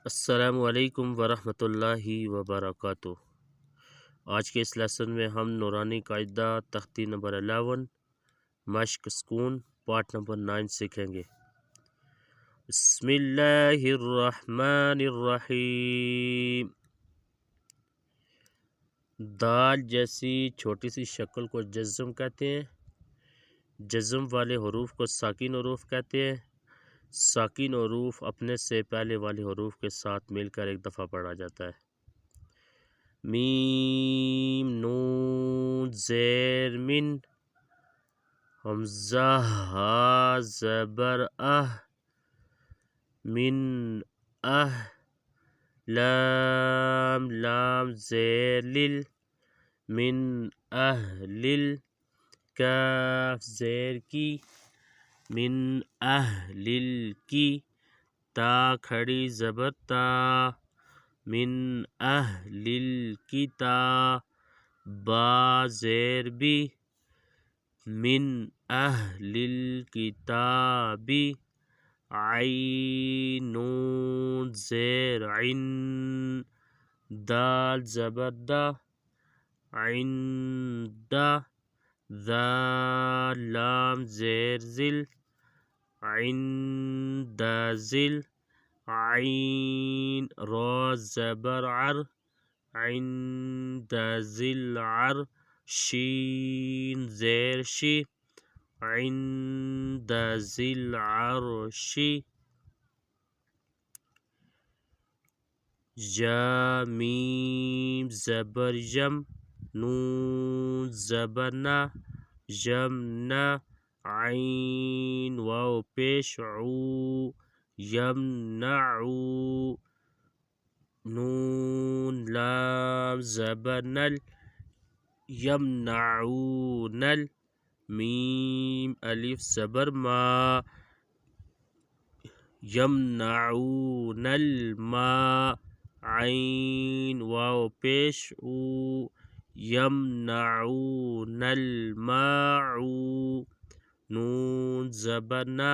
السلام علیکم ورحمۃ اللہ وبرکاتہ۔ آج کے اس لیسن میں ہم نورانی قاعدہ تختی نمبر 11 مشق سکون پارٹ نمبر 9 سیکھیں گے۔ بسم اللہ الرحمن الرحیم۔ دال جیسی چھوٹی سی شکل کو جزم کہتے ہیں۔ جزم والے حروف کو ساکن حروف کہتے ہیں۔ ساکن حروف اپنے سے پہلے والے حروف کے ساتھ مل کر ایک دفعہ پڑھا جاتا ہے۔ میم نون زیر من، حمزہ ہا زبر من لام لام زیر لل من لل، کاف زیر کی من لل کی، تا کھڑی زبر تا من الکتاب، با زیر بی من الکتاب، عین نون زیر عن، دال زبر دا عند، ذال لام زیر ذل عند ذل، عین را زبر عر عند ذل عر، شین زیر شی عند ذل عرش، یا میم زبر یم، نون زبر نا یمنا، عین واو پیش عو یمنعو، نون لام زبر نل یمنعون، میم الف زبر ما یمنعون الماء، عین واو پیش او یمنعون الماء، نون زبر نا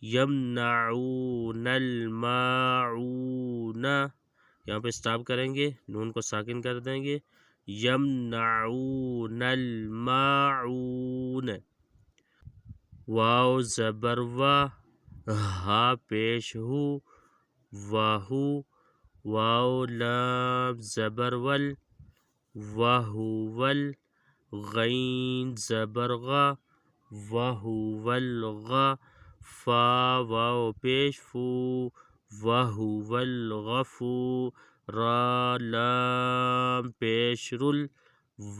یمنعون الماعون، یہاں پہ اسٹاپ کریں گے، نون کو ساکن کر دیں گے، یمنعون الماعون، واو زبر وا، ہا پیش ہو واہو، واو لام زبر ول وہول، غین زبر غا وہو الغا، فا واو پیش فو وہو الغفور، را لام پیش رل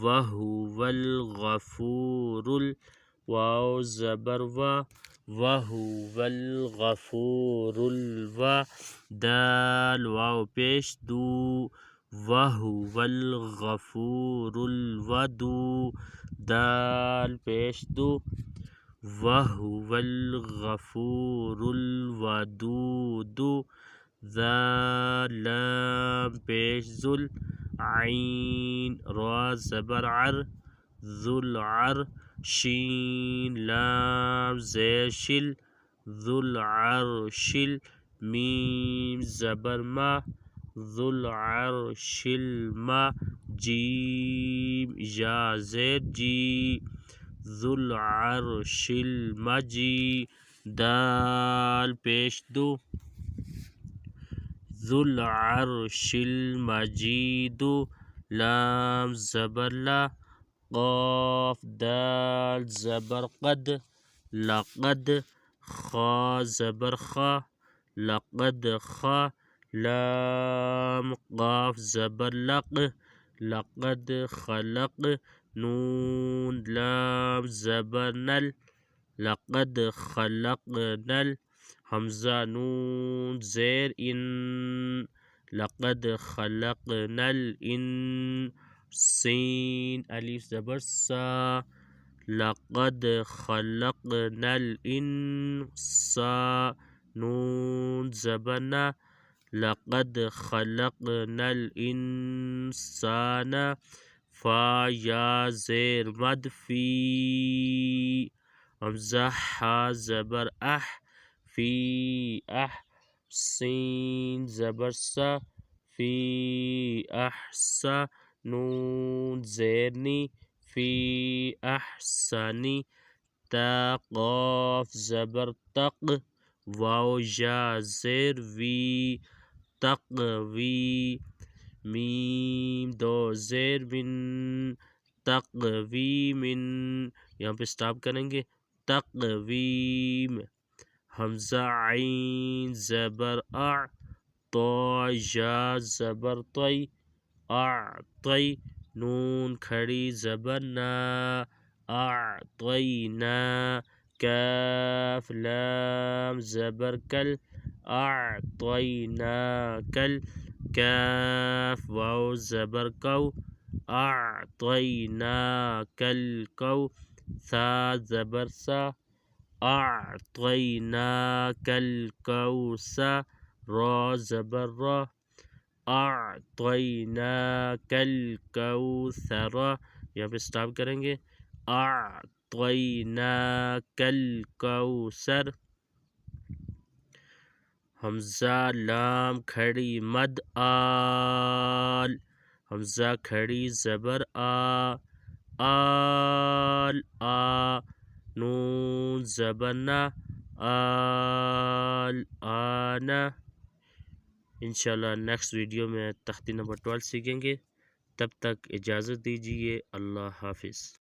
وہو الغفور، واو زبر وا وہو الغفور الوا، دال واو پیش دو وہو الغفور الودو، دال پیش دو وہو الغفور الودود، ذال لام پیش ذل عین را زبر عر ذو العر، شین لام زیر شل ذو العرش، میم زبر ما ذو العرش الما، جیم یا زیر جی ذو العرش المجی، دال پیش دو ذو العرش المجید، لام زبر لا، قاف دال زبر قد لقد، خا زبر خا لقد خا، لام قاف زبر لق لقد خلق، نون لام زبر نل لقد خلقنا، حمزہ نون زیر ان لقد خلقنا الان، سین الف زبر سا لقد خلقنا الانسان، نون زبر نا لقد خلقنا الانسان، فا یا زیر مد فی، حمزہ ہا زبر فی سین زبر سا فی احسا نون زیرنی فی احسنی تا قاف زبر تق واو یا زیر وی تقوی میم دو زیر من تقویم یہاں پہ سٹاپ کریں گے تقویم حمزہ عین زبر تو یا زبر طی اعطی نون کھڑی زبر نا اعطینا کاف لام زبر کل اعطینا کل کاف واو زبر کو اعطینا کل کو ثا زبر سا اعطیناک الکوثر را زبر را اعطیناک الکوثر یہاں پہ سٹاپ کریں گے اعطیناک الکوثر حمزہ لام کھڑی مد آل حمزہ کھڑی زبر آل نون زبنا آنا انشاءاللہ نیکسٹ ویڈیو میں تختی نمبر 12 سیکھیں گے. تب تک اجازت دیجیے. اللہ حافظ.